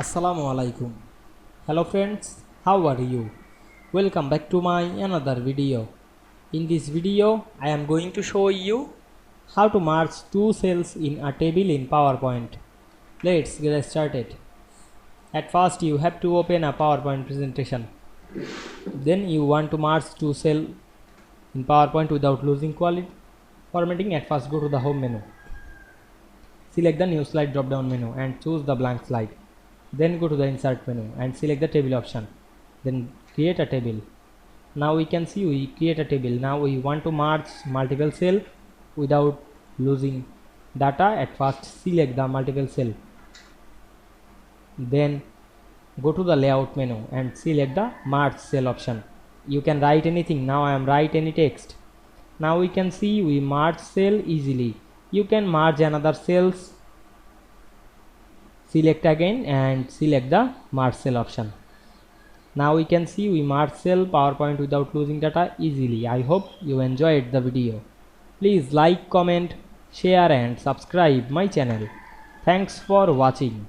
Assalamu Walaikum. Hello friends, how are you? Welcome back to my another video. In this video, I am going to show you how to merge two cells in a table in PowerPoint. Let's get started. At first, you have to open a PowerPoint presentation. Then you want to merge two cells in PowerPoint without losing quality. Formatting, at first go to the home menu. Select the new slide drop down menu and choose the blank slide. Then go to the insert menu and select the table option. Then create a table. Now we can see we create a table. Now we want to merge multiple cell without losing data. At first select the multiple cell. Then go to the layout menu and select the merge cell option. You can write anything. Now I am write any text. Now we can see we merge cell easily. You can merge another cells. Select again and select the merge cell option. Now we can see we merge cell PowerPoint without losing data easily. I hope you enjoyed the video. Please like, comment, share and subscribe my channel. Thanks for watching.